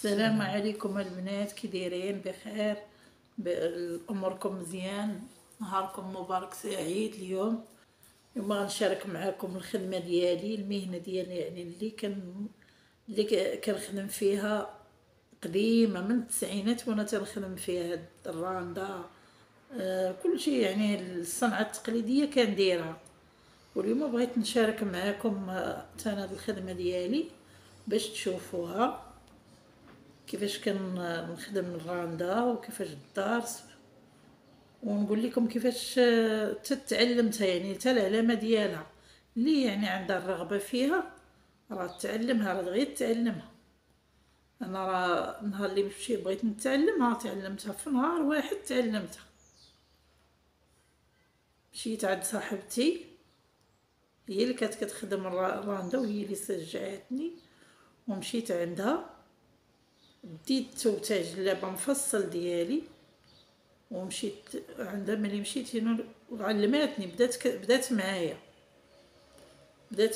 السلام عليكم البنات، كي دايرين؟ بخير؟ اموركم مزيان؟ نهاركم مبارك سعيد. اليوم غنشارك معكم الخدمه ديالي، المهنه ديالي، يعني اللي كنخدم فيها قديمه من التسعينات وانا تنخدم فيها. هاد الراندا كل شيء، يعني الصنعه التقليديه كنديرها. واليوم بغيت نشارك معكم انا هاد الخدمه ديالي باش تشوفوها كيفاش كنخدم الراندا وكيفاش الدارس، ونقول لكم كيفاش تتعلمتها، يعني حتى العلامه ديالها. اللي يعني عندها الرغبه فيها راه تعلمها، راه غير تعلمها. انا راه النهار اللي بغيت نتعلمها تعلمتها في نهار واحد، تعلمتها. مشيت عند صاحبتي، هي اللي كانت كتخدم الراندا وهي اللي شجعتني، ومشيت عندها بديت تاع جلابه مفصل ديالي، ومشيت عندها. ملي مشيت هنا وعلماتني، بدات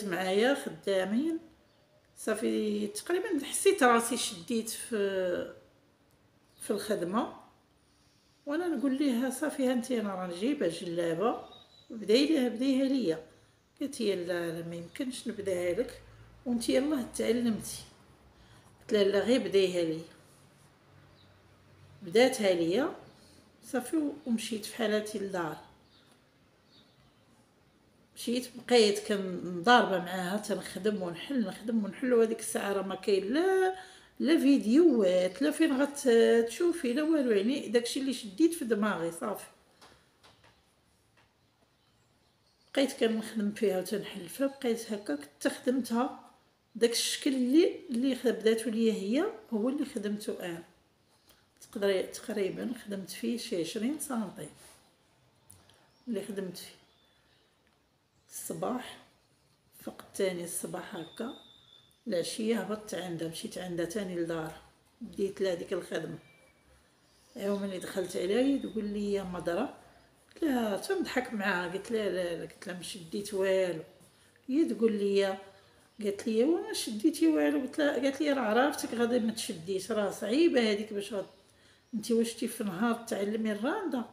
معايا خدامين. صافي تقريبا حسيت راسي شديت في الخدمه، وانا نقول ليها صافي هانتي انا راه جايبه جلابه، بديها ليا. قالت هي لا ما يمكنش نبداها لك وانت يلاه تعلمتي. قلت لها لا غير بديها ليا. بداتها ليا صافي، ومشيت في حالاتي للدار. مشيت بقيت كنضاربه معاها، تنخدم ونحل نخدم ونحل. وهذيك الساعه راه ما كاين لا فيديوهات، لا فين غتشوفي لا والو، يعني داكشي اللي شديت في دماغي صافي. بقيت كنخدم فيها وتنحل فيها، بقيت هكا كنت خدمتها. داك الشكل اللي بداتو ليا هي هو اللي خدمته انا. تقريبا خدمت فيه شي 20 سنتيم اللي خدمت فيه. الصباح فقت تاني الصباح هكا، العشيه هبطت عندها، مشيت عندها تاني لدار، بديت لها ديك الخدمه. ايوا ملي دخلت عليها تقول لي يا مضره، قلت لها تنضحك معاها، قلت لها لا، قلت لها ما شديت والو. هي تقول لي، قالت لي وانا شديتي والو؟ قلت لها، قالت لي راه عرفتك غادي ما تشديش، راه صعيبه هذيك باش انت واش تي في نهار تعلمي الراندا؟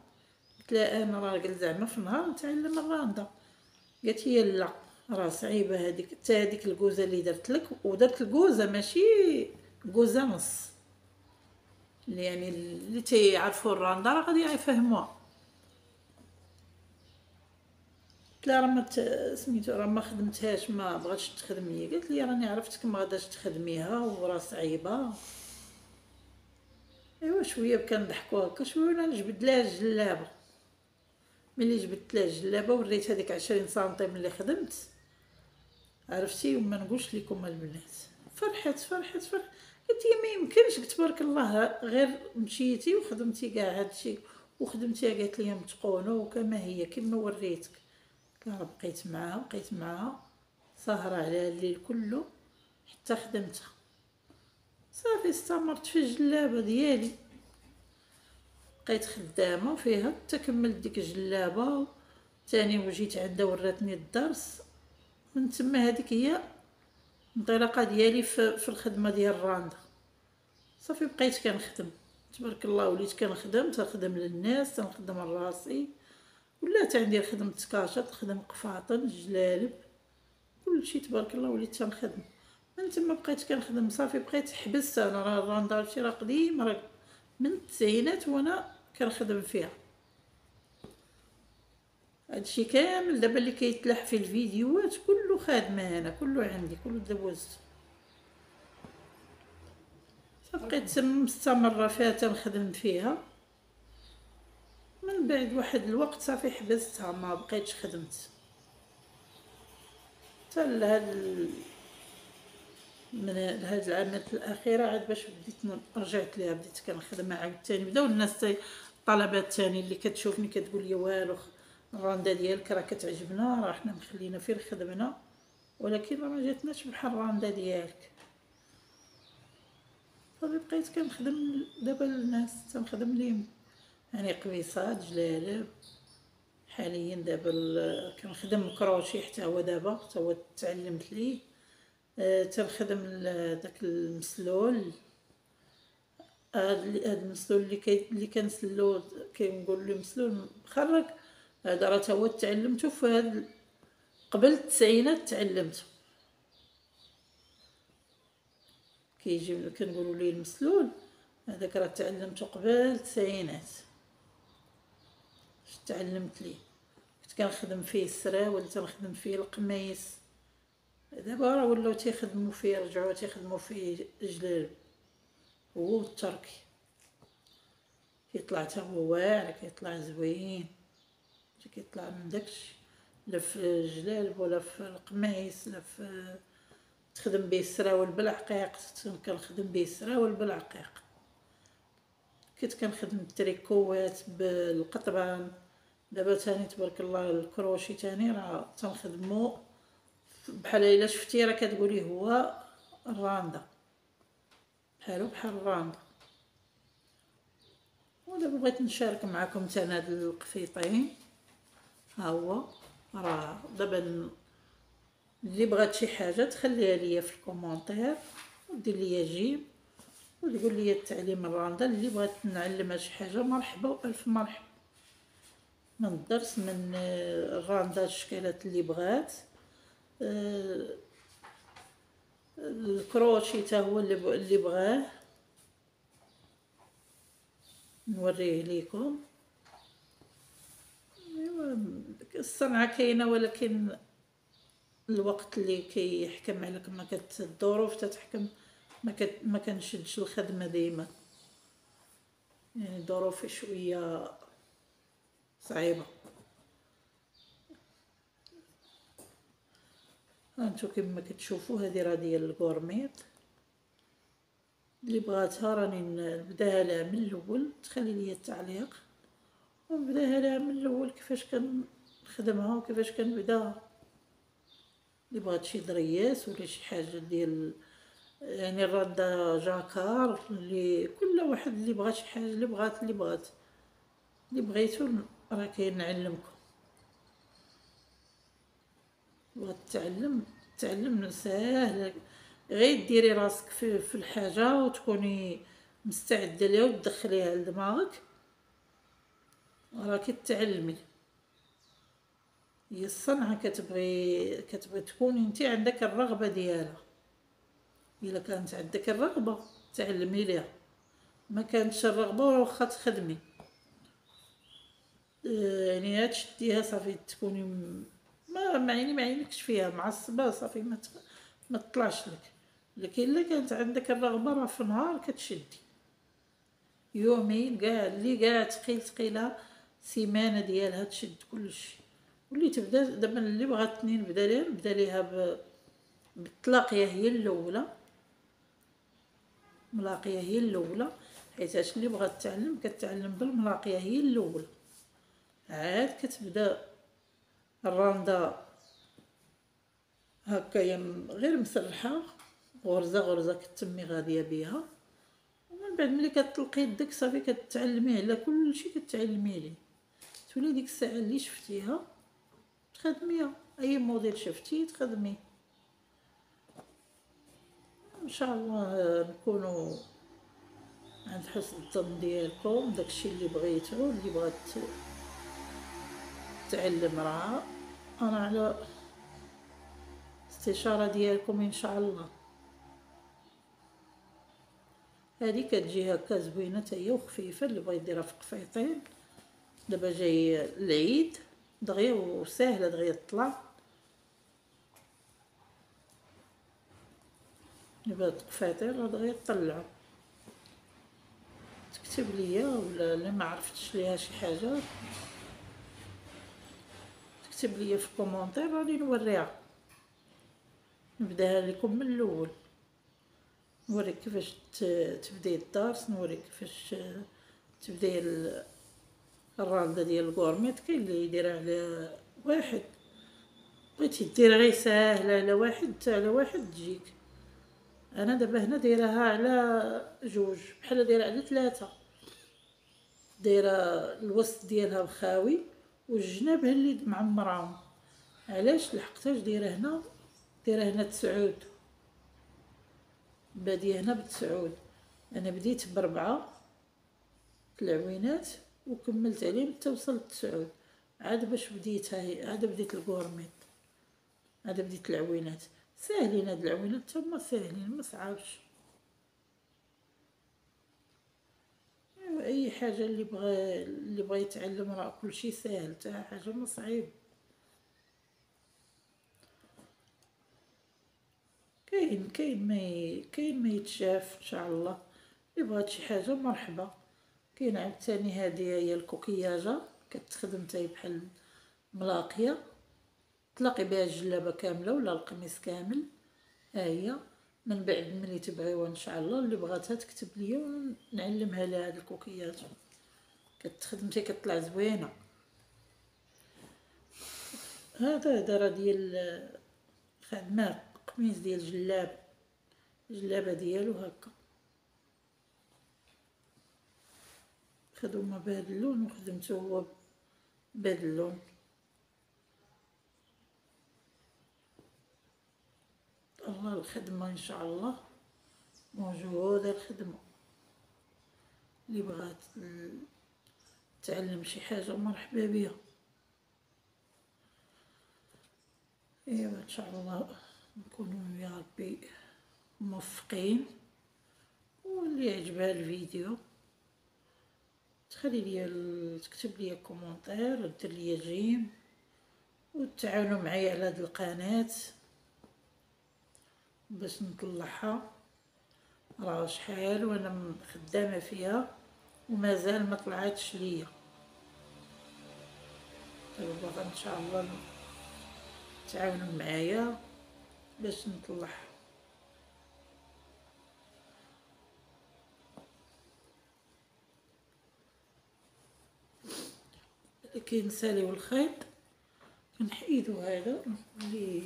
قلت لها انا راه قلت زعما في نهار نتعلم الراندا. قالت لي لا، راه صعيبه هذيك، حتى هذيك الكوزه اللي درت لك، ودرت الكوزه ماشي كوزه نص، يعني اللي تيعرفوا الراندا راه غادي يفهموها. قلت لها راه ما سميتو راه ما خدمتهاش، ما بغاتش تخدم ليا. قالت لي راني عرفتك ما غاداش تخدميها وراه صعيبه. ايوا شويه كنضحكوا هكا شويه، وانا نجبد لها الجلابه. ملي جبدت لها الجلابه وريت هذيك 20 سنتيم اللي خدمت، عرفتي وما نقولش لكم البنات، فرحت. قلت هي ما يمكنش، قلت بارك الله غير مشيتي وخدمتي كاع هادشي وخدمتيها. قالت لي متقونه وكما هي كما وريتك. قلت بقيت معاها سهره على الليل كله حتى خدمتها. صافي استمرت في الجلابه ديالي، بقيت خدامه فيها حتى كملت ديك الجلابه تاني، وجيت عندها وراتني الدرس. من تما هذيك هي الانطلاقه ديالي في الخدمه ديال الراندا. صافي بقيت كنخدم، تبارك الله وليت كنخدم، تنخدم للناس، تنخدم لراسي. ولات عندي خدمة كاشط، خدم قفاطن، جلالب، كلشي تبارك الله وليت تنخدم. من تما بقيت كنخدم. صافي بقيت حبست. انا راه الراندا راه قديم، راه من التسعينات وانا كنخدم فيها. هادشي كامل دابا اللي كيتلاح في الفيديوهات كله خادمه انا، كله عندي، كله دوزت. بقيت مستمره فيها تنخدم فيها. من بعد واحد الوقت صافي حبستها، ما بقيتش خدمت حتى من هاد العامات الاخيره عاد باش بديت رجعت ليها، بديت كنخدمها عاوتاني. بداو الناس الطلبات تاني اللي كتشوفني كتقول لي والو الراندا ديالك راه كتعجبنا، راه حنا مخلينا في خدمنا، ولكن راه ما جاتناش بحال الراندا ديالك. صافي بقيت كنخدم دابا للناس، تنخدم ليهم يعني قميصات، جلالب. حاليا دابا كنخدم كروشي حتى هو، دابا حتى هو تعلمت ليه. تنخدم داك المسلول، هاد المسلول اللي كنسلو كنقول له مسلول مخرج، هذا راه تا هو تعلمته في هاد قبل التسعينات تعلمته. كيجي كنقولوا ليه المسلول هذاك راه تعلمته قبل التسعينات. تعلمت ليه كنت كنخدم فيه السراول، تنخدم فيه القميص. دابا راه ولاو تيخدموا فيه، رجعوا تيخدموا فيه جلال هو التركي. كيطلع تا هو واعر، كيطلع زوين، كيطلع من داكشي. لا في الجلالب ولا في القميص، لا في تخدم به السراول بالعقيق. كنخدم به السراول بالعقيق. كنت كنخدم التريكوات بالقطبان. دابا تاني تبارك الله الكروشي تاني راه تنخدمو بحال الا شفتي راه كتقولي هو الراندا، بحالو بحال الراندا. ودابا بغيت نشارك معكم تانا هاد القفيطين. ها هو راه دابا اللي بغات شي حاجه تخليها ليا في الكومونتير ودير ليا جيم وتقول لي التعليم الراندا. اللي بغات نعلمها شي حاجه مرحبا والف مرحبا. من الدرس، من الراندا الشكالات اللي بغات، الكروشي تا هو اللي بغاه نوريه ليكم. الصنعه كاينه، ولكن الوقت اللي كيحكم عليك ما الظروف تتحكم، ما كنشدش الخدمه ديما. يعني ظروفي شويه صعيبه. هانتو كما كتشوفوا هذه راه ديال الكورميط. اللي بغاتها راني نبداها لها من الاول. تخلي لي التعليق ونبداها لها من الاول كيفاش كنخدمها وكيفاش كنبداها. اللي بغات شي درياس ولا شي حاجه ديال يعني الراندا جاكار، اللي كل واحد اللي بغى شي حاجه، اللي بغيتو راه كاين نعلمكم. بغات تعلم ساهل، غير ديري راسك في الحاجه وتكوني مستعده ليها وتدخليها لدماغك راكي تعلمي. هي الصنعه كتبغي تكوني انت عندك الرغبه ديالها. الا كانت عندك الرغبه تعلمي ليها، ما كانتش الرغبه واخا تخدمي يعني تشديها صافي تكوني ما عينكش فيها معصبه صافي ما تطلعش لك. لكن الا كانت عندك الرغبه راه في نهار كتشدي يومين كاع اللي ثقيله سيمانه ديالها تشد كلشي. واللي تبدا دابا اللي بغاتني نبدا ليها بالطلاقيه هي الاولى. ملاقيه هي الاولى، حيت اللي بغات تعلم كتعلم بالملاقيه هي الاولى. عاد كتبدا الراندا هكايا غير مسرحه، غرزه كتمي غاديه بها. ومن بعد ملي كتطلقي يدك صافي كتعلمي على كلشي، كتعلمي ليه. تولي ديك الساعه اللي شفتيها تخدميها، اي موديل شفتي تخدميه. ان شاء الله نكونوا عند حسن الظن ديالكم. داكشي اللي بغيتو، اللي بغات تعلم راه انا على استشاره ديالكم ان شاء الله. هذه كتجي هكا زوينه حتى هي وخفيفه. اللي بغى يديرها في قفيطين دابا جاي العيد دغيا وساهله دغيا تطلع. دابا القفيطين راه دغيا طلعوا. تكتب ليا ولا اللي ما عرفتش ليها شي حاجه تكتب ليا في الكومونتير راني نوريها، نبداها لكم من الاول. نوريك كيفاش تبداي الدارس، نوريك كيفاش تبداي الراندا ديال الكورميط. كاين اللي يديرها على واحد، بغيتي ديرها غير ساهله على واحد على واحد تجيك. انا دابا هنا دايرها على جوج، بحال دايرها على ثلاثه. دايره الوسط ديالها مخاوي والجناب اللي معمراهم. علاش لحقتهاش دايره هنا تسعود، باديه هنا بتسعود. انا بديت ب4 العوينات وكملت عليهم حتى وصلت 9. عاد باش بديت هاي عاد بديت الكورميط، عاد بديت العوينات. ساهلين هاد العوينات هما ساهلين ما صعابش. اي حاجه اللي بغى يتعلم راه كلشي ساهل، حتى حاجه ما صعيب. كاين ما يتشاف ان شاء الله. اللي بغات شي حاجه مرحبا. كاين عاوتاني هذه هي الكوكياجه، كتخدم حتى بحال ملاقيه، تلاقي بها الجلابه كامله ولا القميص كامل. ها هي من بعد ملي تبغيوها ان شاء الله اللي بغاتها تكتب ليا ونعلمها لها. هاد الكوكياج كتخدم حتى كطلع زوينه. هذا راه ديال خدمات قميص ديال جلابه ديالو هكا خدومه بهذا اللون وخدمته هو بهذا اللون. الله الخدمه ان شاء الله موجوده الخدمه. اللي بغات تعلم شي حاجه مرحبا بها. ايوا ان شاء الله نكونوا يا ربي موفقين. واللي يعجبها الفيديو تخلي لي تكتب لي كومونتير ودير لي جيم وتعاونوا معايا على هذه القناه باش نطلعها. راه شحال وانا خدامه فيها ومازال ما طلعتش ليا. دابا ان شاء الله تعاونوا معايا باش نطلعها. كنساليو الخيط كنحيدو هذا اللي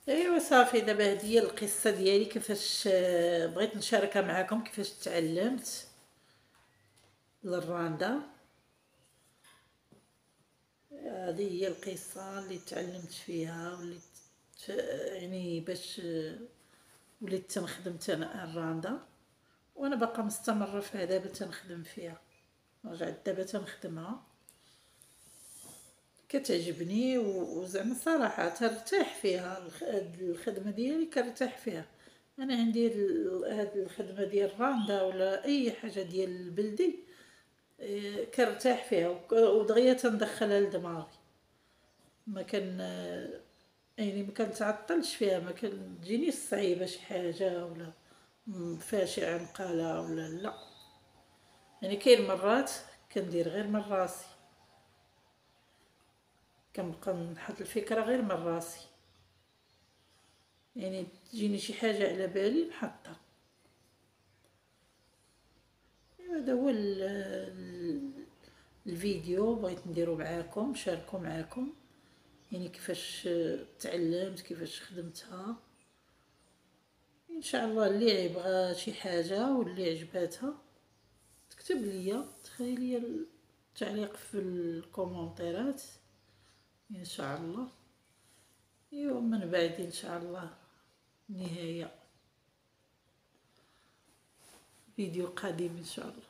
ايوا صافي. دابا هذه هي القصه ديالي كيفاش بغيت نشاركها معكم كيفاش تعلمت الراندا. هذه هي القصه اللي تعلمت فيها وليت يعني باش وليت تنخدم انا الراندا. وانا باقا مستمره فيها دابا تنخدم فيها. رجعت دابا تنخدمها كتعجبني وزعما صراحه ترتاح فيها. الخدمه ديالي كنرتاح فيها. انا عندي هاد الخدمه ديال الراندا ولا اي حاجه ديال البلدي كنرتاح فيها ودغيا تندخلها لدماغي. ما كان يعني ما كنتعطلش فيها. ما كتجينيش صعيبه شي حاجه ولا فيها شي عنقله ولا لا. يعني كاين مرات كندير غير من راسي، كنبقى نحط الفكره غير من راسي. يعني تجيني شي حاجه على بالي نحطها. هذا هو الفيديو بغيت نديرو معاكم نشاركو معاكم. يعني كيفاش تعلمت كيفاش خدمتها. ان شاء الله اللي يبغى شي حاجه واللي عجباتها تكتب ليا تخلي ليا التعليق في الكومونتيرات ان شاء الله. ايوا من بعد ان شاء الله نهايه فيديو قادم ان شاء الله.